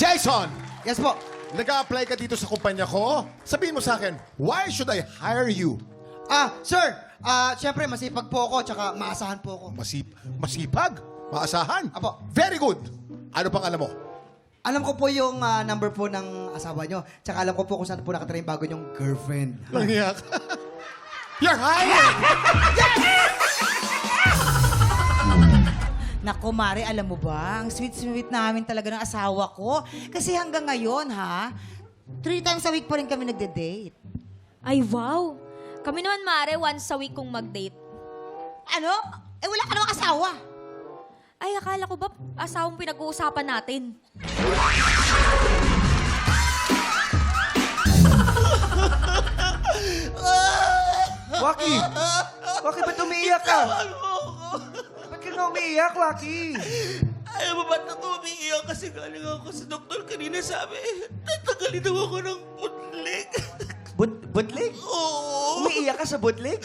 Jason! Yes po. Nag-a-apply ka dito sa kumpanya ko? Sabihin mo sa akin, why should I hire you? Sir, syempre masipag po ako, tsaka maasahan po ako. Masipag? Maasahan? Apo. Very good. Ano pang alam mo? Alam ko po yung number po ng asawa nyo. Tsaka alam ko po kung saan po nakatira yung bago nyong girlfriend. Langyak. You're hired! Naku, Mare, alam mo ba? Ang sweet-sweet namin talaga ng asawa ko. Kasi hanggang ngayon, 3 times a week pa rin kami nagde-date. Ay, wow! Kami naman, Mare, once a week kung mag-date. Ano? Eh, wala ka namang asawa. Ay, akala ko ba asawang pinag-uusapan natin? Waki! Waki, ba't umiiyak ka? Ba't ka nga umiiyak, Waki? Ayaw mo ba't ako umiiyak kasi galing ako sa doktor kanina sabi, tatanggalin daw ako ng putlik. Butlig? Oo. Umiiyak ka sa butlig?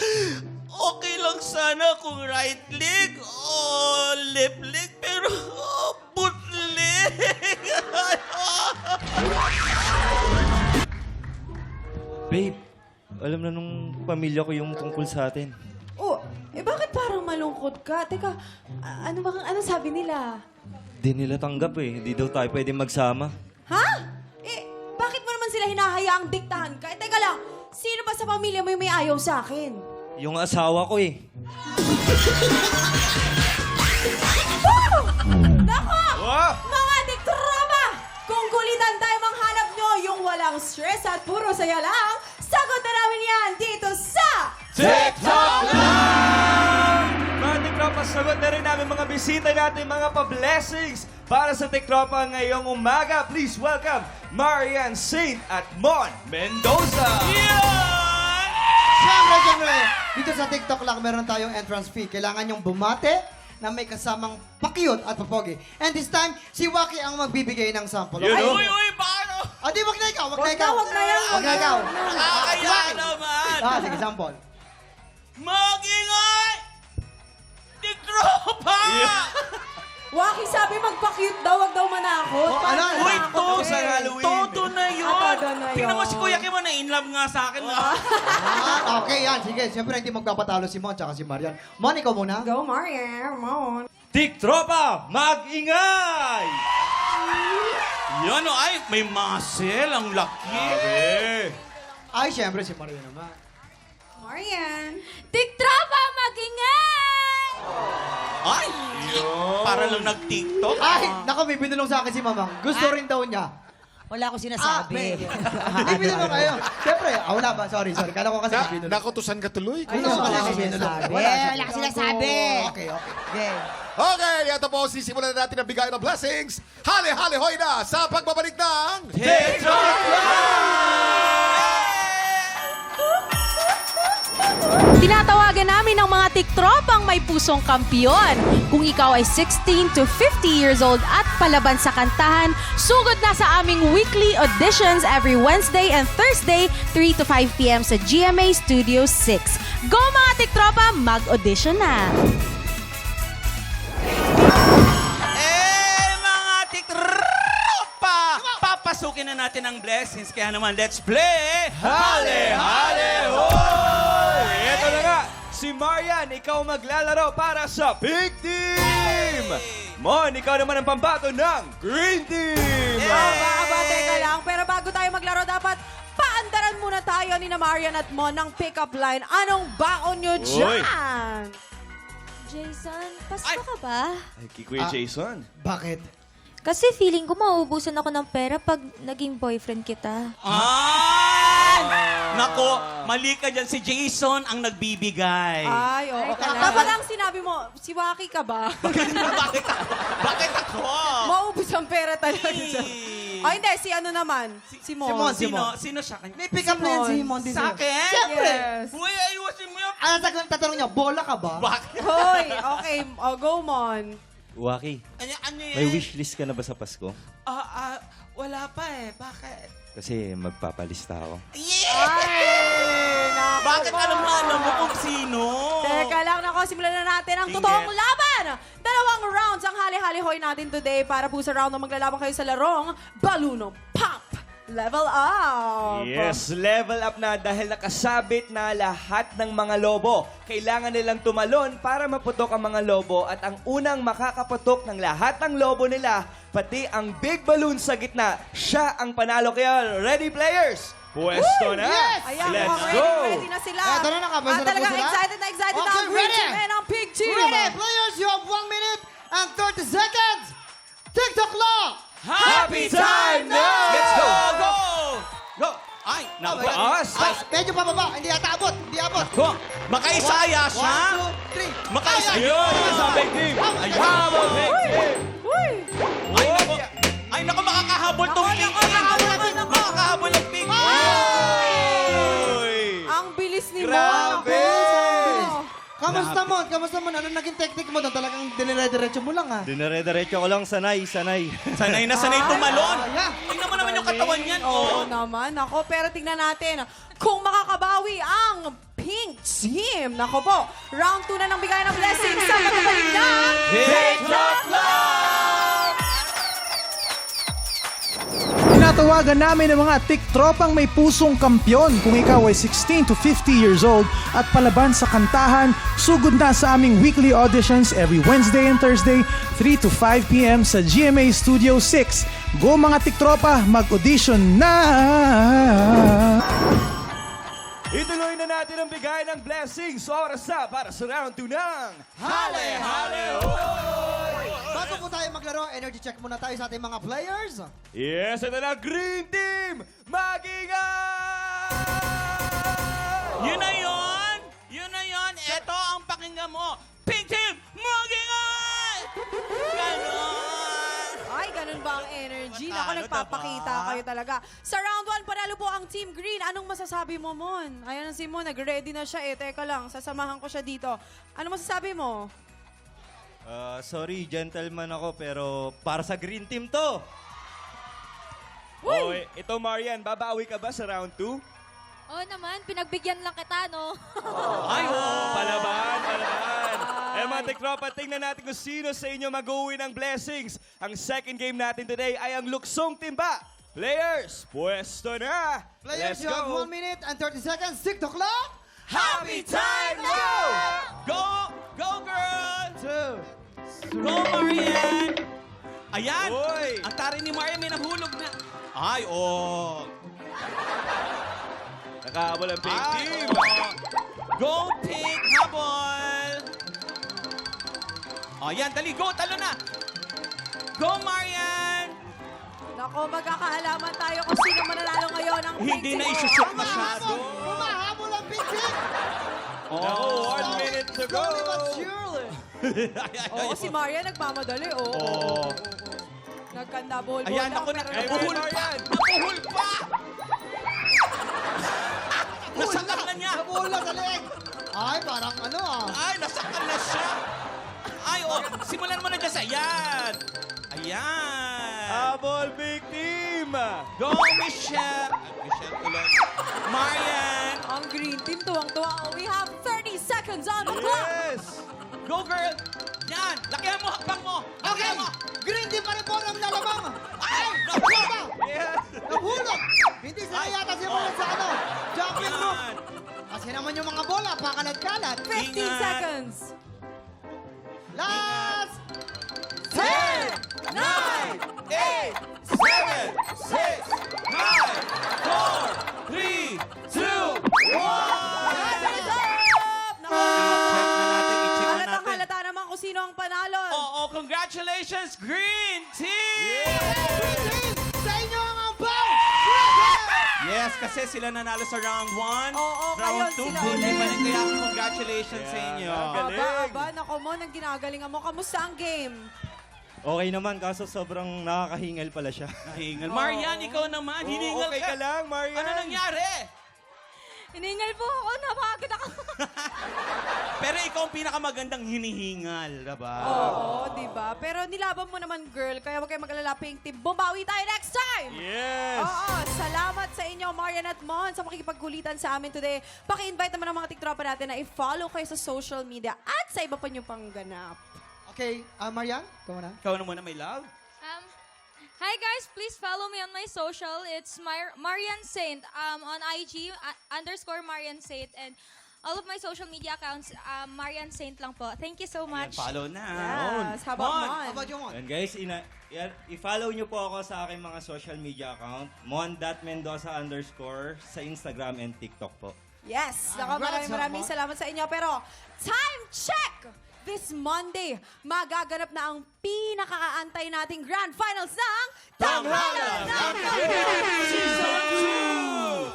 Okay lang sana kung right leg o left leg, pero putlik. Babe, alam na nung pamilya ko yung tungkol sa atin. Oh, bakit parang malungkot ka? Teka, ano sabi nila? Di nila tanggap eh. Hindi daw tayo pwede magsama. Ha? Bakit mo naman sila hinahayaang diktahan ka? Teka lang, sino ba sa pamilya mo yung may ayaw sa akin? Yung asawa ko eh. Nako! Mga diktrama! Kung kulitan tayo manghanap nyo yung walang stress at puro saya lang, sagot na namin yan dito sa... TikTok Live! Mga tiktropa, sagot na rin namin mga bisita natin, mga pa-blessings para sa tiktropa ngayong umaga. Please welcome Marian Saint at Mon Mendoza! Siyempre, dito sa TikTok lang meron tayong entrance fee. Kailangan yung bumate na may kasamang pakyut at papogi. And this time, si Waki ang magbibigay ng sample. You know? Uy, paano? Di, wag na ikaw, wag na ikaw. Wag na yan. Wag na ikaw. Nakakaya naman. Sige, sample. Mag-ingay! Tiktropa! Waki sabi magpa-cute daw, wag daw manakot. Oh, Paano ano? Uy, manakot? sa Halloween. Toto na yun. Todo na yun. Tingnan mo si Kuya Kim na in love nga sa akin. Okay, yan. Sige, siyempre hindi magpapatalo si Mon tsaka si Marian. Mon, ikaw muna. Go, Mariam. Mon. Tiktropa, mag-ingay! Yan o, ay, may muscle. Ang laki. Ay, siyempre si Marian naman. Marian. Tiktropa, mag-ingay! Ay, para lang nag-tiktok. Ay, naku, may binulong sa akin si Mamang. Gusto rin daw niya. Wala akong sinasabi. Hindi binulong kayo. Siyempre, wala ba? Sorry. Kala ko kasi binulong. Nakutusan ka tuloy? Wala Wala akong akong sinasabi. Wala Wala akong sinasabi. Okay. Okay. Okay, ito po, sisimulan na natin ang bigay ng blessings. Hali-hali hoy na sa pagbabalik ng... Tinatawagan namin ang mga tiktropang may pusong kampiyon. Kung ikaw ay 16 to 50 years old at palaban sa kantahan, sugod na sa aming weekly auditions every Wednesday and Thursday, 3 to 5 p.m. sa GMA Studio 6. Go mga tiktropa, mag-audition na! Mga tiktropa! Papasukin na natin ang blessings. Kaya naman, let's play! Hale-hale hoy! Ito na nga, si Marian, ikaw maglalaro para sa Pink Team! Mon, ikaw naman ang pambato ng Green Team! Teka lang. Pero bago tayo maglaro, dapat paandaran muna tayo ni na Marian at Mon ng pick-up line. Anong baon nyo dyan? Jason, pasko ka ba? Ay, kay Kuya Jason. Bakit? Kasi feeling ko mauubusan ako ng pera pag naging boyfriend kita. Nako, mali ka dyan. Si Jason ang nagbibigay. Ay, oo. Dapat lang sinabi mo, si Waki ka ba? Bakit ako? Maubos ang pera talaga siya. Ay, hindi. Si ano naman? Si Mon. Sino siya? May pick-up na yan si Mon. Sa akin? Siyempre. Yes. Uy, ayusin mo yun. Tatanong niya, bola ka ba? Bakit? Hoy, okay. Go, Mon. Waki, Ano yan? may wishlist ka na ba sa Pasko? Wala pa eh. Bakit? Kasi magpapalista ako. Yeah! Bakit alam mo kung sino? Teka lang, simulan na natin ang Sige. totoong laban. 2 rounds ang hali-hali hale-hoy natin today para po sa round na maglalaban kayo sa larong Baluno Pop Level Up. Yes, level up na dahil nakasabit na lahat ng mga lobo. Kailangan nilang tumalon para maputok ang mga lobo at ang unang makakaputok ng lahat ng lobo nila, pati ang big balloon sa gitna, siya ang panalo. Kaya ready players? Pwesto na! Yes! Ayan, Let's mukhang go! ready na sila. Eto na, nakapwesto na po talagang sila. excited na Okay, ang Green ready? Team and ang Pig Team. Ready, players, you have 1 minute and 30 seconds. TikTok clock. Happy time now! Let's go! Go! Go! Ay, naku. Taas! Ay, medyo pababa. Hindi ata abot. Hindi abot. Ko, makaisaya siya. 1, 2, 3. Makaisaya. Yun! Sabay team! Habang big team! Uy! Ay, naku. Ay, naku, makakahabol tong pink. Makakahabol ang pink. Uy! Ang bilis ni Mon. Grabe! Kamusta mo? Kamusta mo? Ano naging technique mo doon? Talagang dinire-diretso mo lang, ha? Dinire-diretso ko lang, sanay. Sanay na sanay tumalon. Ayan. Tingnan mo naman yung katawan niyan. Oo Oh. naman. Ako, pero tingnan natin kung makakabawi ang Pink Team. Nako po, round 2 na ng bigay ng blessing sa pagbabalik na TikTok Club! Tinatawagan namin ang mga tiktropang may pusong kampyon. Kung ikaw ay 16 to 50 years old at palaban sa kantahan, sugod na sa aming weekly auditions every Wednesday and Thursday, 3 to 5 p.m. sa GMA Studio 6. Go mga tiktropa, mag-audition na! Ituloy na natin ang bigay ng blessings. Oras na para sa round 2 ng Hale, hale, Bago po tayo maglaro, energy check muna tayo sa ating mga players. Yes, ito na Green Team! Mag-ingat! Yun na yun! Yun na yun! Ito ang pakinggan mo! Pink Team, mag-ingat! Ganon! Ay, ganun ba ang energy? Naku, Natalo, nagpapakita diba? kayo talaga. Sa round 1, panalo po ang Team Green. Anong masasabi mo, Mon? Ayan si Mon, nag-ready na siya eh. Teka lang, sasamahan ko siya dito. Ano masasabi mo? Sorry, gentleman ako, pero para sa green team to. Oh, ito Marian, babawi ka ba sa round 2? Oo naman, pinagbigyan lang kita, no? Ay, oh! Palaban! Eh mga tiktropa, tingnan natin kung sino sa inyo mag-uwi ng blessings. Ang second game natin today ay ang Luksong Timba. Players, pwesto na! Players, Let's you have go! 1 minute and 30 seconds. TikTok clock. Happy time now! Go! Go, girl! Go, Marian! Ayan! Uy! Ang tari ni Marian may nahulog na. Ay, oh! Nakahabol ang pink Ay, team. oh. Go, pink! Habol! Oh, yan, dali, go! Talo na! Go, Marian! Nako, magkakaalaman tayo kung sino mananalo ngayon ang Pink Hindi Team. na isushoot masyado. Humahabol ang Pink Team. Naku, 1 minute to go! Slowly but surely. Oo, si Maria nagmamadali, oo. Oh. Nagkanda-bol-bol Ayan, lang, ako na. pero Napuhul pa! Napuhul pa! Nasakal na niya! Nabuhula sa leeg. Ay, parang ano ah. Ay, nasakal na siya! Ay, oh, simulan mo na dyan sa... Ayan! Ayan! Habol big team! Go, Michelle! Michelle tuloy. Marian! ang Green Team tuwang-tuwa. We have 30 seconds on the clock. Yes! Go, girl! Yan! Lakihan mo, hakbang mo! Okay. Lakihan mo! Green Team pa rin po ang lalabang. Ay! Nabuhula. Yes! Nabulog. Hindi sila yata simulan sa ano. Jumping rope. Yan! Kasi naman yung mga bola, pakalat-kalat. 15 Ingat. seconds. Last 10, 9, 8, 7, 6, 5, 4, 3, 2, 1! Halatang halata naman kung sino ang panalo. Oo, congratulations, Green Team! Green Team, sa inyo ang ampaw. Yes, kasi sila nanalo sa round 1. Oo, round ngayon 2, sila Green ulit. pa rin. Kaya congratulations sa inyo. Galing. Aba, nako mo, nang ginagalingan mo. Kamusta ang game? Okay naman, kaso sobrang nakakahingal pala siya. Hingal. Marian, ikaw naman. Hiningal Okay ka lang, Marian? Ano nangyari? Hiningal po ako, napakagod ako. Pero ikaw ang pinakamagandang hinihingal, diba? Oo, di ba? Pero nilaban mo naman, girl. Kaya huwag kayo mag-alala, Pink Team. Bumawi tayo next time! Yes! Oo, salamat sa inyo, Marian at Mon, sa makikipagkulitan sa amin today. Paki-invite naman ang mga tiktropa natin na i-follow kayo sa social media at sa iba pa nyo pang ganap. Okay, Marian, ikaw na. Ikaw na muna, my love. Hi guys, please follow me on my social. It's Marian Saint on IG _ Marian Saint, and all of my social media accounts Marian Saint lang po. Thank you so much. Follow na. Yes, how about How Mon? about you, Mon? And guys, i-follow nyo po ako sa aking mga social media account, mon.mendoza_ sa Instagram and TikTok po. Yes, Congrats, maraming Mon. salamat sa inyo. Pero, time check! This Monday, magaganap na ang pinaka-aantay nating Grand Finals ng Tanghalan ng Season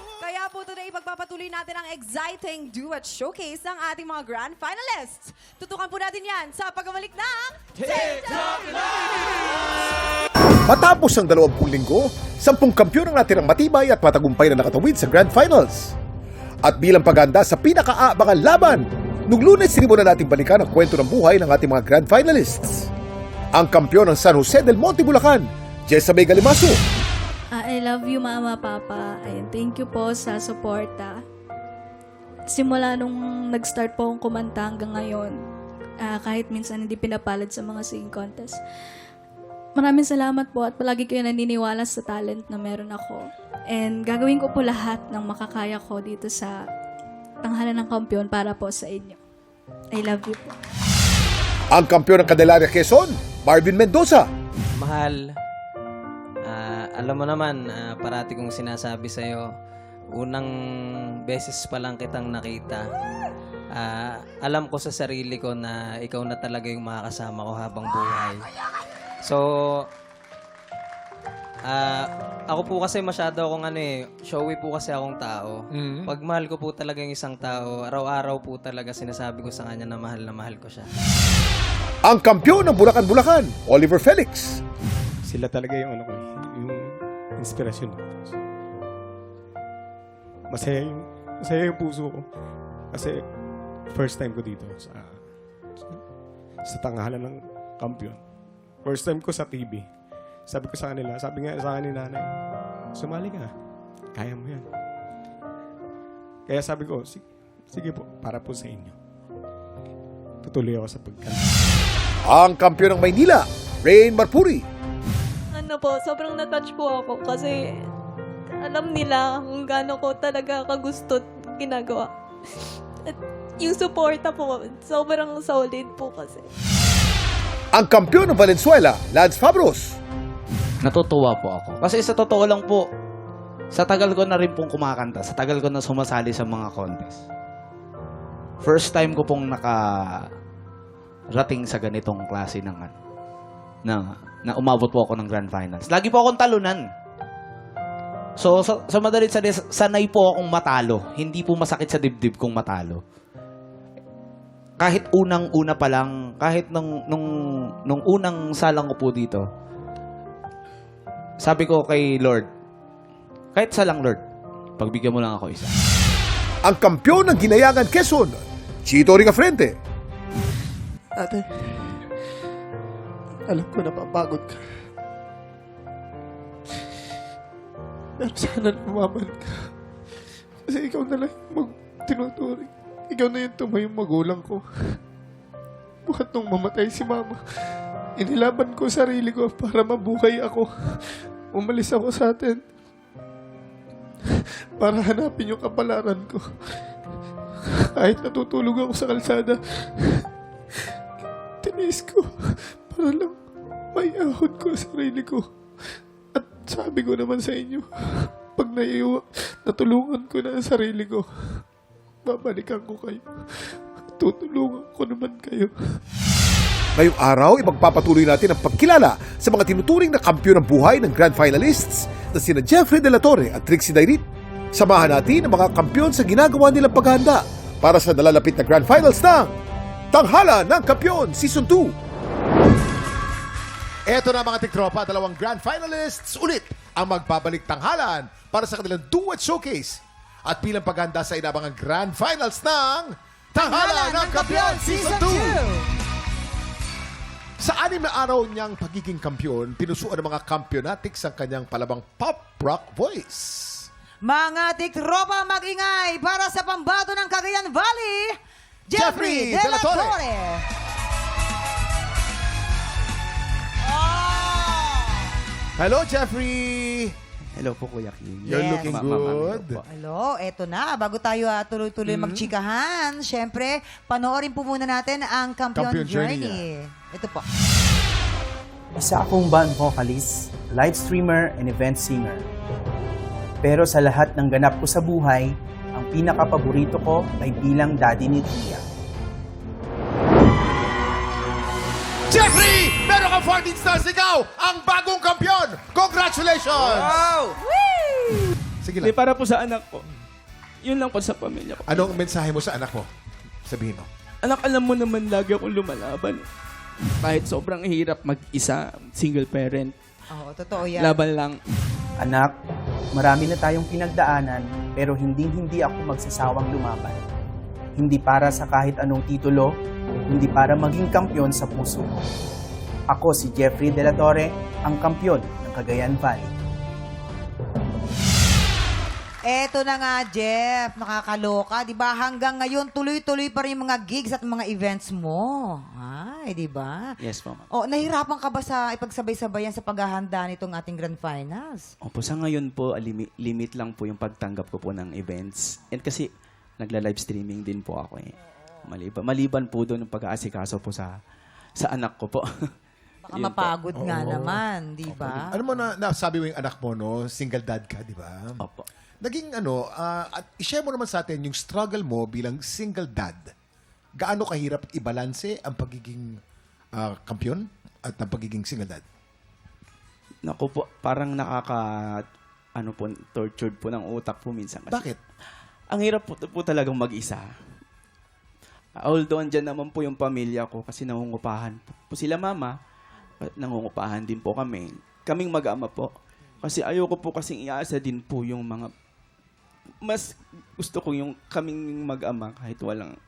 2! Kaya po today, pagpapatuloy natin ang exciting duet showcase ng ating mga Grand Finalists. Tutukan po natin yan sa pagbabalik ng TikTok Live! Matapos ang 20 linggo, 10 kampyon ang natirang matibay at matagumpay na nakatawid sa Grand Finals. At bilang paghahanda sa pinakaabangan laban, nung Lunes, sinimulan nating balikan ang kwento ng buhay ng ating mga Grand Finalists. Ang kampyon ng San Jose del Monte, Bulacan, Jessa May Galimaso. I love you, Mama, Papa. And thank you po sa suporta. Simula nung nag-start po akong kumanta hanggang ngayon, kahit minsan hindi pinapalad sa mga singing contest. Maraming salamat po at palagi kayo naniniwala sa talent na meron ako. And gagawin ko po lahat ng makakaya ko dito sa Tanghalan ng Kampiyon para po sa inyo. I love you po. Ang kampyon ng Candelaria, Quezon, Marvin Mendoza. Mahal, alam mo naman, parati kong sinasabi sa'yo, unang beses pa lang kitang nakita. Alam ko sa sarili ko na ikaw na talaga yung makakasama ko habang buhay. So, ako po kasi masyado akong showy po kasi akong tao. Pag mahal ko po talaga yung isang tao, araw-araw po talaga sinasabi ko sa kanya na mahal ko siya. Ang kampyon ng Bulacan, Oliver Felix. Sila talaga yung yung inspirasyon. Masaya yung puso ko. Kasi first time ko dito sa Tanghalan ng Kampiyon. First time ko sa TV. Sabi ko sa kanila, sabi nga sa akin ni nanay, sumali ka. Kaya mo yan. Kaya sabi ko, sige po, para po sa inyo. Tutuloy ako sa pagkanta. Ang kampyon ng Maynila, Rain Marpuri. Sobrang na-touch po ako kasi alam nila kung gaano ko talaga kagusto ginagawa. At yung suporta po, sobrang solid po kasi. Ang kampyon ng Valenzuela, Lance Fabros. Natutuwa po ako. Kasi sa totoo lang po, sa tagal ko na rin pong kumakanta, sa tagal ko na sumasali sa mga contest. First time ko pong nakarating sa ganitong klase na umabot po ako ng Grand Finals. Lagi po akong talunan. So, sa madalit sanay po akong matalo. Hindi po masakit sa dibdib kung matalo. Kahit unang-una pa lang, kahit nung unang salang ko po dito, sabi ko kay Lord, kahit isa lang, Lord, pagbigyan mo lang ako isa. Ang kampyon ng Ginayangan, Quezon, Chito Rigafrente. Ate, alam ko na papagod ka. Pero sana lumabalik ka. Kasi ikaw na lang tinuturing. Ikaw na yung tumayong magulang ko. Bukat nung mamatay si Mama, inilaban ko sarili ko para mabuhay ako. Umalis ako sa atin para hanapin yung kapalaran ko. Kahit natutulog ako sa kalsada, tiniis ko para lang maiahon ko sa sarili ko. At sabi ko naman sa inyo, pag natulungan ko na ang sarili ko, babalikan ko kayo. Tutulungan ko naman kayo. Ngayong araw, ipagpapatuloy natin ang pagkilala sa mga tinuturing na kampyon ng buhay ng Grand Finalists na sina Jeffrey De La Torre at Trixie Dairit. Samahan natin ang mga kampyon sa ginagawa nilang paghahanda para sa nalalapit na Grand Finals ng Tanghalan ng Kampiyon Season 2. Eto na mga tiktropa, 2 Grand Finalists ulit ang magbabalik tanghalan para sa kanilang duet showcase at bilang paghahanda sa inabangang Grand Finals ng Tanghalan ng Kampiyon Season 2. Sa 6 na araw niyang pagiging kampyon, pinusuan ng mga kampionatics ang kanyang palabang pop rock voice. Mga tiktropa, mag-ingay para sa pambato ng Cagayan Valley, Jeffrey De La Torre. Hello, Jeffrey! Hello po, Kuya Kim. You're Yes. looking Ma'am, good. Hello, eto na. Bago tayo tuloy-tuloy magchikahan, syempre, panoorin po muna natin ang Kampiyon Kampiyon Journey, Journey. Ito po. Isa akong band vocalist, live streamer, and event singer. Pero sa lahat ng ganap ko sa buhay, ang pinaka-paborito ko ay bilang daddy ni Tia. Jeffrey! Meron kang 14 stars ikaw! Ang bagong kampiyon! Congratulations! Wow! Sige Hindi, lang. para po sa anak ko. Yun lang po sa pamilya ko. Anong mensahe mo sa anak mo? Sabihin mo. Anak, alam mo naman lagi akong lumalaban. Kahit sobrang hirap mag-isa, single parent, Oo, totoo yan. laban lang. Anak, marami na tayong pinagdaanan, pero hindi ako magsasawang lumaban. Hindi para sa kahit anong titulo, hindi para maging kampyon sa puso ko. Ako si Jeffrey De La Torre, ang kampyon ng Cagayan Valley. Eto na nga, Jeff. Nakakaloka. Di ba? Hanggang ngayon, tuloy-tuloy pa rin yung mga gigs at mga events mo. Ay, di ba? Yes, ma'am. O, nahirapan ka ba sa ipagsabay-sabayan sa paghahanda nitong ating Grand Finals? Opo, sa ngayon po, limit lang po yung pagtanggap ko po ng events. And kasi, nagla-live streaming din po ako eh. Maliban po doon yung pag-aasikaso po sa anak ko po. Baka Yun po. mapagod nga naman, di ba? Ano mo na nasabi mo yung anak mo, no? Single dad ka, di ba? Opo. Naging at i-share mo naman sa atin yung struggle mo bilang single dad. Gaano kahirap ibalanse ang pagiging kampiyon at ang pagiging single dad? Naku po, parang tortured po ng utak po minsan. Kasi Bakit? Ang hirap po talagang mag-isa. Although andyan naman po yung pamilya ko kasi nangungupahan po sila mama, nangungupahan din po kami. Kaming mag-ama po. Kasi ayoko po kasing iasa din po yung mga mas gusto ko yung kaming mag-ama kahit walang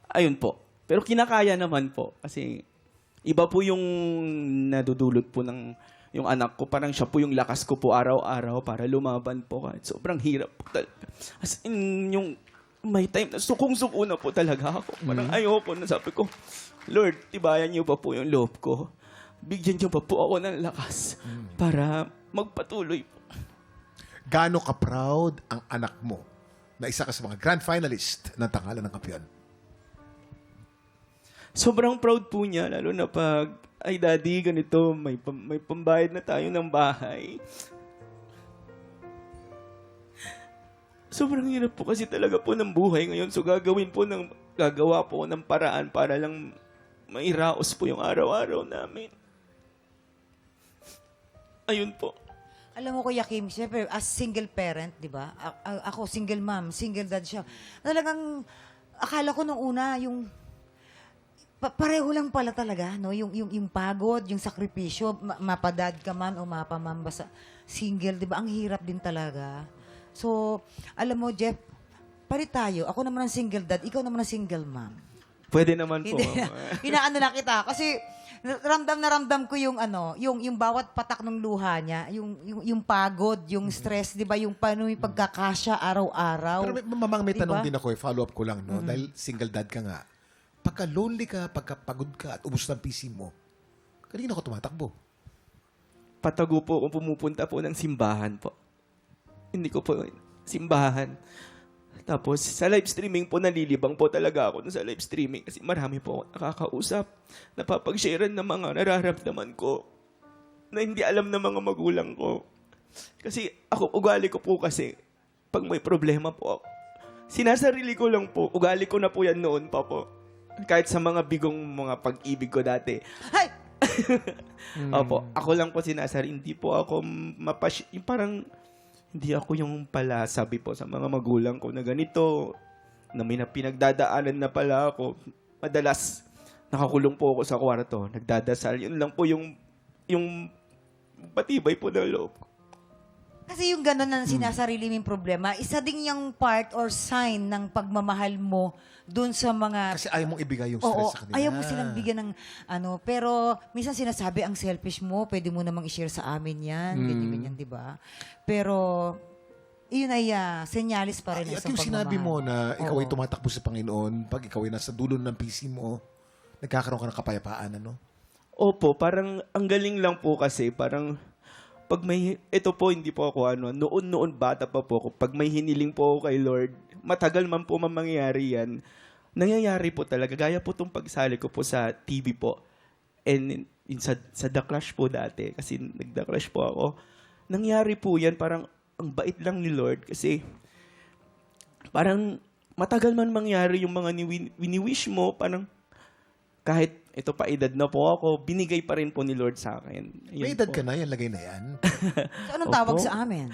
ayun po. Pero kinakaya naman po kasi iba po yung nadudulot po ng yung anak ko. Parang siya po yung lakas ko po araw-araw para lumaban po kahit sobrang hirap po talaga. As in, yung may time na sukong-suko na po talaga ako. Parang ayoko na sabi ko, Lord, tibayan niyo pa po yung loob ko. Bigyan niyo pa po ako ng lakas para magpatuloy po. Gaano ka-proud ang anak mo na isa ka sa mga grand finalist ng Tanghalan ng Kampiyon? Sobrang proud po niya, lalo na pag, ay daddy, ganito, may pambayad na tayo ng bahay. Sobrang hirap po kasi talaga po ng buhay ngayon. So gagawa po ng paraan para lang mairaos po yung araw-araw namin. Ayun po. Alam mo, Kuya Kim, siyempre, as single parent, di ba? Ako, single mom, single dad siya. Talagang, akala ko nung una, yung pareho lang pala talaga, no? Yung pagod, yung sakripisyo, mapadad ka man o mapamam, basta single, di ba? Ang hirap din talaga. So, alam mo, Jeff, palit tayo. Ako naman ang single dad, ikaw naman ang single mom. Pwede naman po. Inaano na kita. Kasi, ramdam ko yung yung bawat patak ng luha niya, yung pagod, yung stress, 'di ba, yung paano yung pagkakasya araw-araw. Pero may Diba? tanong din ako, follow up ko lang, no? Dahil single dad ka nga. Pagka lonely ka, pagka pagod ka at ubos ng PC mo, kanina ko tumatakbo. Patago po kung pumupunta po ng simbahan po. Hindi ko po simbahan. Tapos sa live streaming po, nalilibang po talaga ako sa live streaming kasi marami po ako nakakausap. Napapag-sharean ng mga nararamdaman ko na hindi alam ng mga magulang ko. Kasi ako, ugali ko po kasi pag may problema po ako, sinasarili ko lang po. Ugali ko na po yan noon pa po. Kahit sa mga bigong mga pag-ibig ko dati. Hay! Opo, ako lang po sinasarili. Hindi po ako yung parang hindi ako yung pala sabi po sa mga magulang ko na ganito, na may pinagdadaanan na pala ako. Madalas, nakakulong po ako sa kwarto, nagdadasal. Yun lang po yung patibay po ng loob ko. Kasi yung gano'n na sinasarili mong problema, isa ding yung part or sign ng pagmamahal mo dun sa mga... Kasi ayaw mong ibigay yung stress sa kanila. Ayaw mo silang bigyan ng pero minsan sinasabi, ang selfish mo, pwede mo namang i-share sa amin yan, ganyan, di ba? Pero, yun ay senyalis pa rin ng At isang yung sinabi pagmamahal. mo na ikaw ay Oo. tumatakbo sa Panginoon, pag ikaw ay nasa dulo ng PC mo, nagkakaroon ka ng kapayapaan, ano? Opo, parang ang galing lang po kasi, parang pag may, ito po, hindi po ako noon bata pa po ako, pag may hiniling po ako kay Lord, matagal man po mangyayari yan, nangyayari po talaga. Gaya po itong pagsali ko po sa TV po. And sa The Clash po dati, kasi nag-The Clash po ako, nangyari po yan, parang ang bait lang ni Lord kasi parang matagal man mangyari yung mga wini-wish mo, parang kahit ito pa edad na po ako, binigay pa rin po ni Lord sa akin. May edad ka na, yan lagay na yan. So, anong tawag sa amin?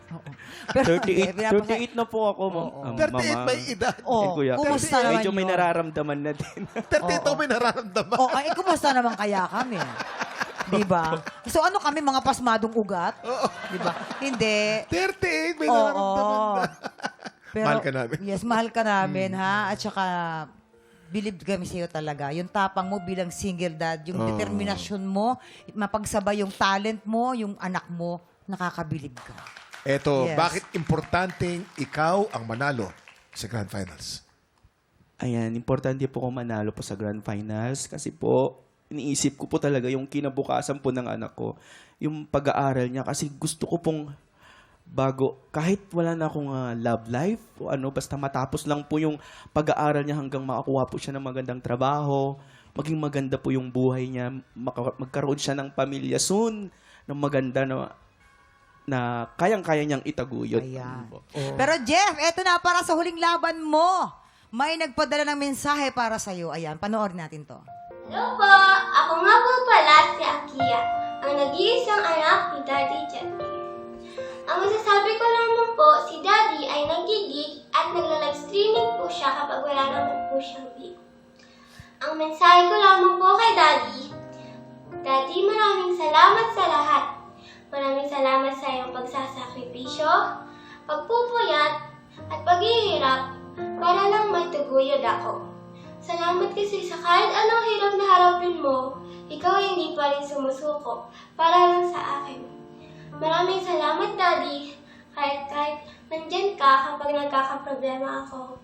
Oo. 38 na po ako, ma'am. 38 may edad. Kuya. Kumusta naman Medyo may yun? nararamdaman na din. 38 may nararamdaman. Ay, kumusta naman kaya kami? Diba? So ano kami, mga pasmadong ugat? Diba? Hindi. 38 may Oo. nararamdaman na. Pero, Mahal ka namin. Yes, mahal ka namin, ha? At saka, believe kami sa'yo talaga. Yung tapang mo bilang single dad, yung determinasyon mo, mapagsabay yung talent mo, yung anak mo, nakakabilib ka. Eto, Yes. bakit importanteng ikaw ang manalo sa Grand Finals? Ayan, importante po kung manalo po sa Grand Finals kasi po, iniisip ko po talaga yung kinabukasan po ng anak ko, yung pag-aaral niya kasi gusto ko pong bago, kahit wala na akong love life o basta matapos lang po yung pag-aaral niya hanggang makakuha po siya ng magandang trabaho, maging maganda po yung buhay niya, magkaroon siya ng pamilya soon, ng maganda na kayang-kaya niyang itaguyod. Ayan. Pero Jeff, eto na para sa huling laban mo. May nagpadala ng mensahe para sa'yo. Ayan, panoorin natin to. Hello po! Ako nga po pala si Akia, ang nag-iisang anak ni Daddy Jeffrey. Ang masasabi ko lamang po, si Daddy ay nagigig at nagla-live streaming po siya kapag wala naman po siyang view. Ang mensahe ko lamang po kay Daddy, Daddy, maraming salamat sa lahat. Maraming salamat sa iyong pagsasakripisyo, pagpupuyat, at paghihirap para lang matuguyod ako. Salamat kasi sa kahit anong hirap na harapin mo, ikaw ay hindi pa rin sumusuko para lang sa akin. Maraming salamat, Daddy, kahit nandyan ka kapag nagkakaproblema ako.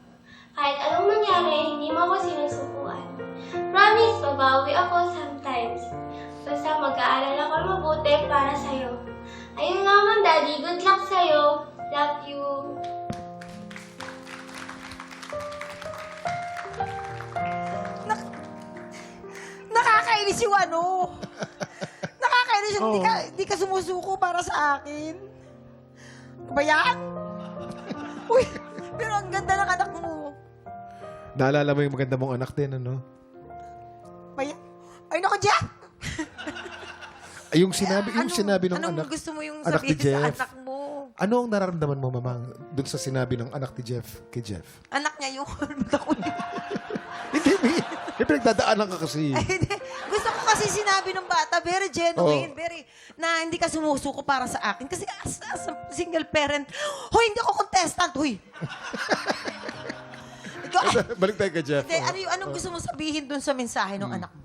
Kahit anong mangyari, hindi mo ako sinusukuan. Promise, babawi ako sometimes. Basta mag-aaral ako mabuti para sa'yo. Ayun naman, Daddy. Good luck sa'yo. Love you. Nakakainis yung Nakakainis yung di ka sumusuko para sa akin. Ba yan? Uy, pero ang ganda ng anak mo. Naalala mo yung maganda mong anak din, ano? Ba yan? Ay, naku, Jeff! Ay, yung sinabi ng anong anak. gusto mo yung anak ni sabihin sa Jeff. anak mo? Ano ang nararamdaman mo, mamang, dun sa sinabi ng anak ni Jeff, kay Jeff? Anak niya yun. Hindi, may pinagdadaanan ka kasi. Ay, hindi. Gusto ko kasi sinabi ng bata, very genuine, very, na hindi ka sumusuko para sa akin. Kasi as a single parent, hoy, hindi ako contestant, hoy. Balik tayo kay Jeff. Hindi, anong gusto mo sabihin dun sa mensahe ng anak mo?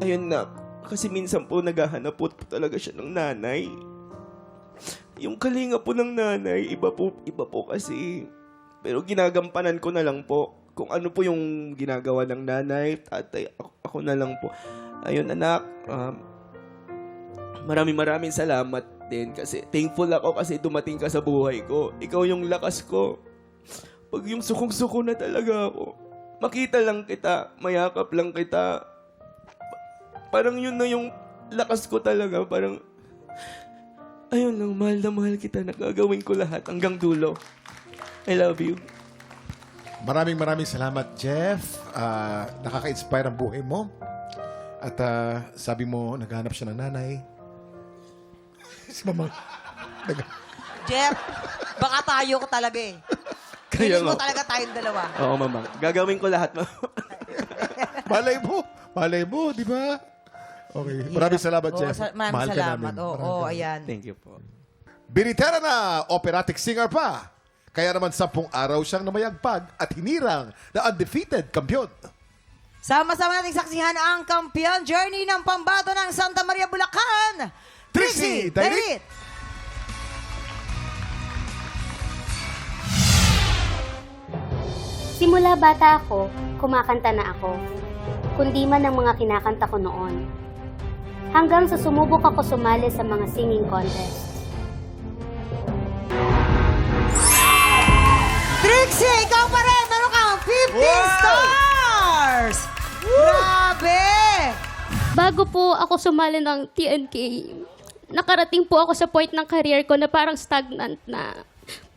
Ayun na, kasi minsan po naghahanap po talaga siya ng nanay. Yung kalinga po ng nanay, iba po kasi. Pero ginagampanan ko na lang po. Kung ano po yung ginagawa ng nanay, tatay, ako na lang po. Ayun anak, maraming salamat din kasi thankful ako kasi dumating ka sa buhay ko. Ikaw yung lakas ko. Pag yung sukong-suko na talaga ako, makita lang kita, mayakap lang kita. Parang yun na yung lakas ko talaga. Parang, ayun lang, mahal na mahal kita. Nagagawin ko lahat hanggang dulo. I love you. Maraming salamat, Jeff. Nakaka-inspire ang buhay mo. At sabi mo, naghanap siya ng nanay. Si Mama. Jeff, baka tayo ko talaga eh. Kaya Feeling mo nga. talaga tayong dalawa. Oo, mama. Gagawin ko lahat, mama. Malay mo, di ba? Okay. Maraming salamat, Jeff. Maraming Mahal ka salamat. namin. Oo, ayan. Thank you po. Binitera na, operatic singer pa. Kaya naman 10 araw siyang namayagpag at hinirang na undefeated kampiyon. Sama-sama nating saksihan ang kampiyon journey ng pambato ng Santa Maria, Bulacan. Trixie Dairit! Simula bata ako, kumakanta na ako. kundi man ang mga kinakanta ko noon. Hanggang sa sumubok ako sumali sa mga singing contest. Trixie, ikaw pa rin! Meron kang 15 stars! Grabe! Bago po ako sumali ng TNK, nakarating po ako sa point ng career ko na parang stagnant na.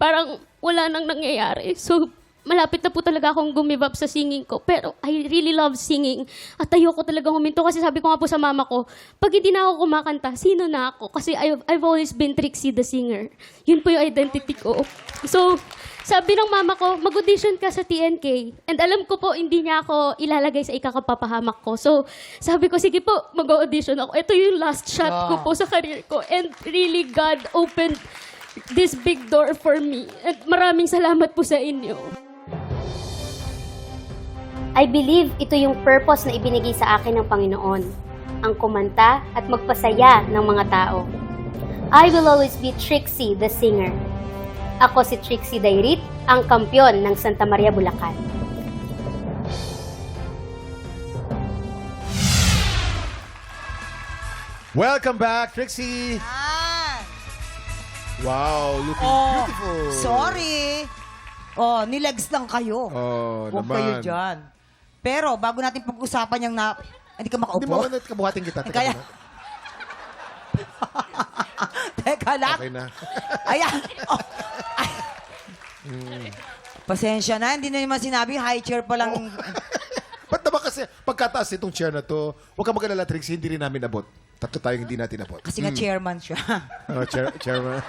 Parang wala nang nangyayari. So, malapit na po talaga akong give up sa singing ko. Pero I really love singing. At ayoko talaga huminto kasi sabi ko nga po sa mama ko, pag hindi na ako kumakanta, sino na ako? Kasi I've always been Trixie the singer. Yun po yung identity ko. So, sabi ng mama ko, mag-audition ka sa TNK. And alam ko po, hindi niya ako ilalagay sa ikakapapahamak ko. So, sabi ko, sige po, mag-audition ako. Ito yung last shot ko po sa career ko. And really, God opened this big door for me. At maraming salamat po sa inyo. I believe ito yung purpose na ibinigay sa akin ng Panginoon, ang kumanta at magpasaya ng mga tao. I will always be Trixie the singer. Ako si Trixie Dairit, ang kampyon ng Santa Maria, Bulacan. Welcome back, Trixie! Wow, looking beautiful. Sorry. Oh, nilegs lang kayo. Oh, Huwag naman. kayo dyan. Pero, bago natin pag-usapan yung na... Hindi ka makaupo? Hindi mo ako kabuhatin kita. Teka Kaya... muna. Teka lang. Okay na. Ayan. Oh. Ay. Pasensya na, hindi na naman sinabi, high chair pa lang. Ba't naman kasi pagkataas itong chair na to, huwag ka mag-alala, Trixie, hindi rin namin abot. Tatlo tayong hindi natin abot. Kasi nga chairman siya. Oh, chairman.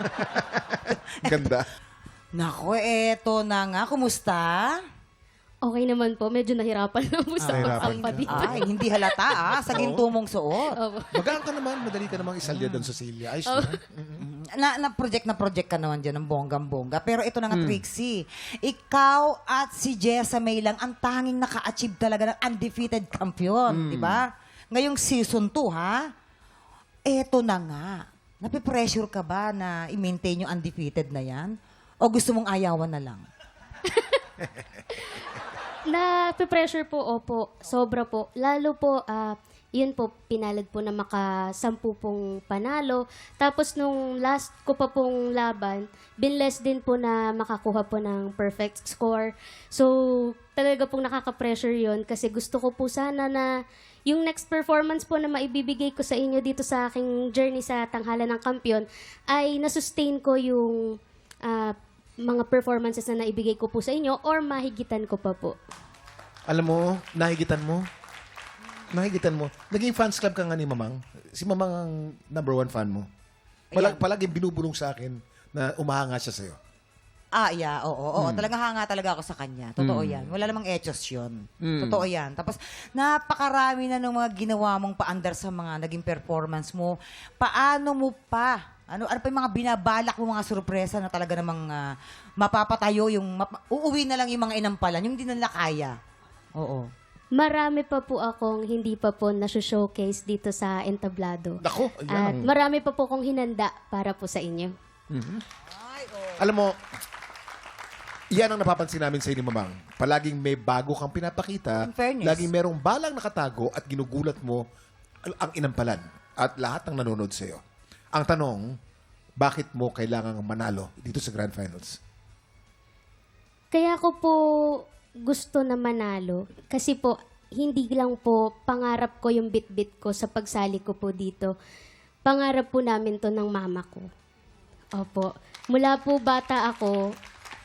Ganda. Nako, eto na nga. Kumusta? Okay naman po, medyo nahirapan na po sa pagsampa dito. Ay, hindi halata sa ginto mong suot. Magaan ka naman, madali ka namang isalya doon sa Celia. Ayos na. Na-project ka naman dyan ng bonggang-bongga. Pero ito na nga, Trixie. Ikaw at si Jessa May lang ang tanging naka-achieve talaga ng undefeated champion. Di ba? Ngayong season 2, ha? Eto na nga. Napipressure ka ba na i-maintain yung undefeated na yan? O gusto mong ayawan na lang? Na-pressure po, opo. Sobra po. Lalo po, yun po, pinalad po na maka-10 pong panalo. Tapos nung last ko pa pong laban, binless din po na makakuha po ng perfect score. So, talaga pong nakaka-pressure yun kasi gusto ko po sana na yung next performance po na maibibigay ko sa inyo dito sa aking journey sa Tanghalan ng Kampiyon ay nasustain ko yung mga performances na naibigay ko po sa inyo or mahigitan ko pa po. Alam mo, nahigitan mo. Naging fans club ka nga ni Mamang. Si Mamang ang #1 fan mo. Palaging binubulong sa akin na umahanga siya sa'yo. Yeah, oo. Talagang hanga talaga ako sa kanya. Totoo yan. Wala namang etos yun. Totoo yan. Tapos, napakarami na ng mga ginawa mong paandar sa mga naging performance mo. Paano mo pa? Ano pa yung mga binabalak mo, mga sorpresa na talaga namang mapapatayo, uuwi na lang yung mga inampalan, yung hindi nila kaya. Oo. Marami pa po akong hindi pa po nasu-showcase dito sa Entablado. Nako, At marami pa po akong hinanda para po sa inyo. Alam mo, yan ang napapansin namin sa inyo, Mamang. Palaging may bago kang pinapakita. In fairness. Laging merong balang nakatago at ginugulat mo ang inampalan at lahat ng nanonood sa'yo. Ang tanong, bakit mo kailangang manalo dito sa Grand Finals? Kaya ko po gusto na manalo kasi po hindi lang po pangarap ko yung bit-bit ko sa pagsali ko po dito. Pangarap po namin to ng mama ko. Opo. Mula po bata ako,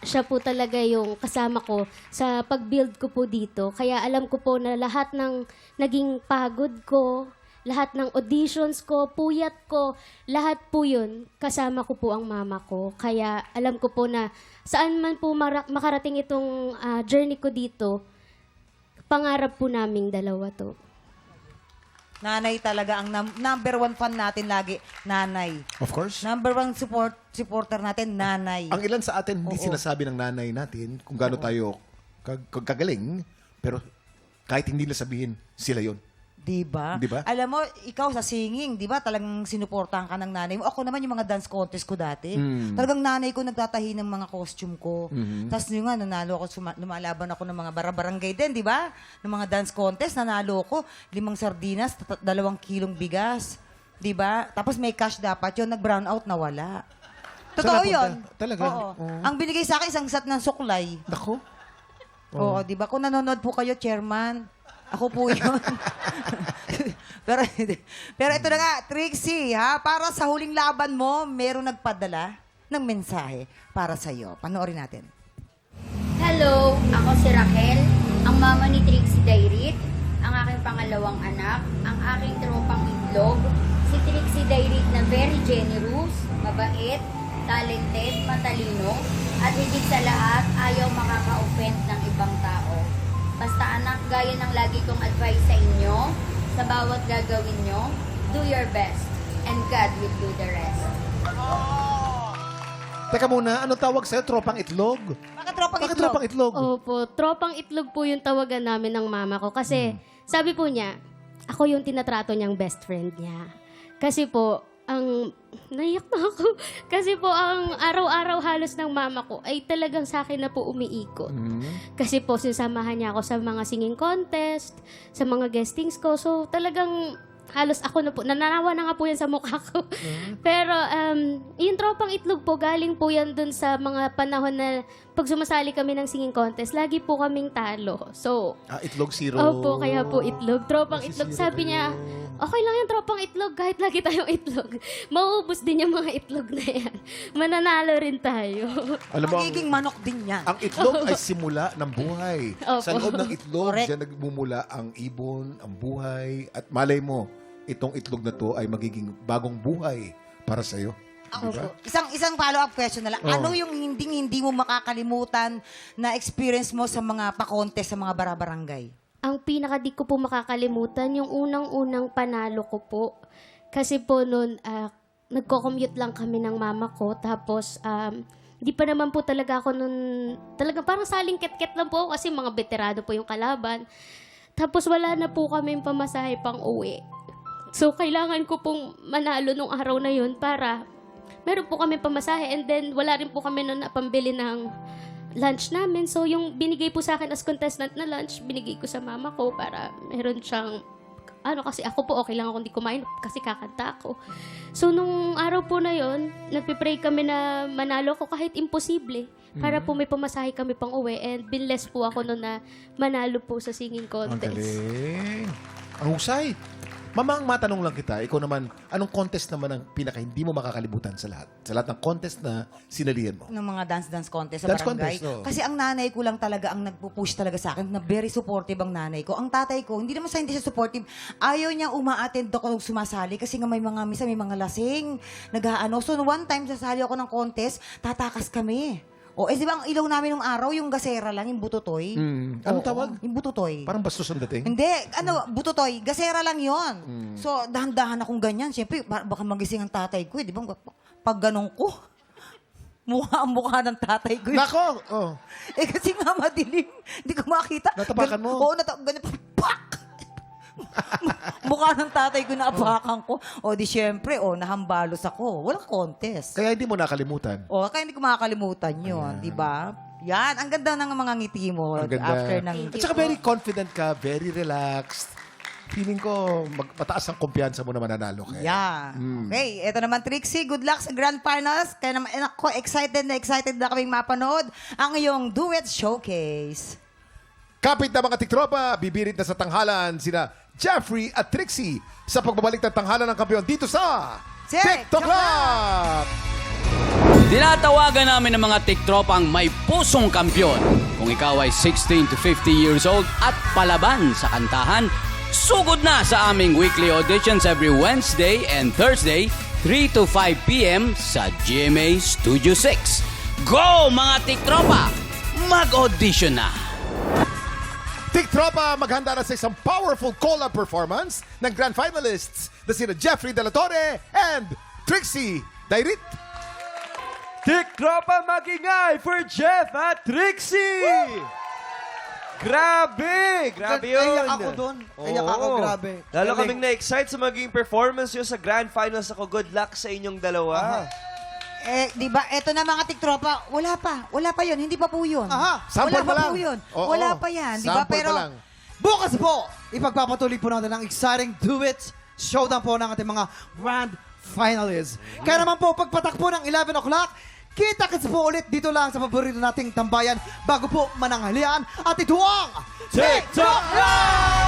siya po talaga yung kasama ko sa pag-build ko po dito. Kaya alam ko po na lahat ng naging pagod ko, lahat ng auditions ko, puyat ko, lahat po yun, kasama ko po ang mama ko. Kaya alam ko po na saan man po makarating itong journey ko dito, pangarap po naming dalawa to. Nanay talaga ang #1 fan natin lagi, nanay. Of course. #1 supporter natin, nanay. Ang ilan sa atin hindi sinasabi ng nanay natin kung gaano tayo kagaling, pero kahit hindi na sabihin, sila yon. Diba? Diba? Alam mo, ikaw sa singing, diba? Talagang sinuportahan ka ng nanay mo. Ako naman yung mga dance contest ko dati. Talagang nanay ko nagtatahi ng mga costume ko. Tapos yung nga, nanalo ako, lumalaban ako ng mga barabarangay din, diba? Ng mga dance contest, nanalo ko. 5 sardinas, 2 kilong bigas. Diba? Tapos may cash dapat yun, nag-brown out, nawala. Totoo yun. Talaga? Oo. Oo. Ang binigay sa akin, isang set ng suklay. Nako. Oo, di ba? Kung nanonood po kayo, chairman, ako po yun. pero ito na nga, Trixie, ha? Para sa huling laban mo, meron nagpadala ng mensahe para sa iyo. Panoorin natin. Hello, ako si Raquel, ang mama ni Trixie Dairit, ang aking pangalawang anak, ang aking tropang itlog, si Trixie Dairit na very generous, mabait, talented, matalino, at higit sa lahat, ayaw makaka-offend ng ibang tao. Basta anak, gaya ng lagi kong advice sa inyo, sa bawat gagawin nyo, do your best, and God will do the rest. Teka muna, anong tawag sa'yo? Tropang itlog? Bakit tropang Bakit itlog? tropang itlog? Opo, tropang itlog po yung tawagan namin ng mama ko. Kasi sabi po niya, ako yung tinatrato niyang best friend niya. Kasi po, naiyak na ako. Kasi po, ang araw-araw halos ng mama ko ay talagang sa akin na po umiikot. Kasi po, sinasamahan niya ako sa mga singing contest, sa mga guestings ko. So, talagang halos ako na po, nananawa na nga po yan sa mukha ko. Pero, yung tropang itlog po, galing po yan dun sa mga panahon na pag sumasali kami ng singing contest, lagi po kaming talo. So, Itlog zero. opo, kaya po itlog. Tropang Kasi itlog. zero Sabi niya, okay lang yung tropang itlog kahit lagi tayong itlog. Mauubos din yung mga itlog na yan. Mananalo rin tayo. Alam mo, Magiging manok din yan. ang itlog ay simula ng buhay. Opo. Sa loob ng itlog, Correct. diyan nagmumula ang ibon, ang buhay. At malay mo, itong itlog na to ay magiging bagong buhay para sa'yo. Diba? Isang follow-up question na lang. Oo. Ano yung hindi mo makakalimutan na experience mo sa mga pa-contest sa mga barabarangay? Ang pinaka di ko po makakalimutan, yung unang-unang panalo ko po. Kasi po noon, nagko-commute lang kami ng mama ko. Tapos, di pa naman po talaga ako noon, talaga parang saling ket-ket lang po ako kasi mga veterano po yung kalaban. Tapos wala na po kami pamasahe pang uwi. So, kailangan ko pong manalo nung araw na yun para meron po kami pamasahe and then wala rin po kami noon na pambili ng lunch namin. So, yung binigay po sa akin as contestant na lunch, binigay ko sa mama ko para meron siyang, kasi ako po okay lang ako hindi kumain kasi kakanta ako. So, nung araw po na yon, nagpipray kami na manalo ko kahit imposible para po may pamasahe kami pang uwi and binless po ako noon na manalo po sa singing Ang contest. galing. Ang husay. Mamang matanong lang kita, ikaw naman, anong contest naman ang pinaka hindi mo makakalimutan sa lahat? Sa lahat ng contest na sinalihan mo? Ng mga dance contest sa Dance barangay. contest, oo. Kasi ang nanay ko lang talaga ang nagpo-push talaga sa akin na very supportive ang nanay ko. Ang tatay ko, hindi naman sa hindi siya supportive. Ayaw niya uma-attend ako sumasali kasi nga may mga lasing, nag-aano. So, one time sasali ako ng contest, tatakas kami. Di ba ang ilaw namin nung araw, yung gasera lang, yung bututoy. Anong tawag? Yung bututoy. Parang bastos ang dating? Hindi, bututoy, gasera lang yon. So, dahan-dahan akong ganyan. Siyempre, baka magising ang tatay ko, di ba? Pag ganun ko, mukha ng tatay ko. Nako! Oh. Kasi nga madilim, hindi ko makita. Natapakan mo? Oo, ganun, pak! Mukha ng tatay ko na apakan ko. Di syempre, nahambalos ako. Walang contest. Kaya hindi mo nakalimutan. Kaya hindi ko makakalimutan yun, di ba? Yan, ang ganda ng mga ngiti mo Ang ganda. after ng... At saka very confident ka, very relaxed. Feeling ko, mataas ang kumpiyansa mo na mananalo ka. Yeah. Okay, eto naman Trixie, good luck sa Grand Finals. Kaya naman, ako, excited na kaming mapanood ang iyong duet showcase. Kapit na mga tiktropa, bibirit na sa tanghalan sina Jeffrey at Trixie sa pagbabalik ng tanghalan ng kampiyon dito sa TikTok Club! Tinatawagan namin ng mga tiktropang may pusong kampiyon. Kung ikaw ay 16 to 50 years old at palaban sa kantahan, sugod na sa aming weekly auditions every Wednesday and Thursday, 3 to 5 p.m. sa GMA Studio 6. Go mga tiktropa! Mag-audition na! Tiktropa, maghanda na sa isang powerful collab performance ng grand finalists na sina Jeffrey De La Torre and Trixie Dairit. Tiktropa, magingay for Jeff at Trixie! Grabe! Grabe yun! Naiyak ako doon. Naiyak ako, Oo. grabe. Lalo Galing. kaming na-excite sa magiging performance nyo sa Grand Finals ako. Good luck sa inyong dalawa. Di ba, eto na mga tiktropa, wala pa yun, hindi pa po yun. Sample wala pa pa lang. po yun. Oo. Wala pa yan, di ba? Sample Pero, pa lang. Bukas po, ipagpapatuloy po natin ang exciting duet showdown po ng ating mga grand finalists. Kaya naman po, pagpatak po ng 11 o'clock, kita-kits po ulit dito lang sa paborito nating tambayan bago po mananghalian. At ito ang TikTok Live!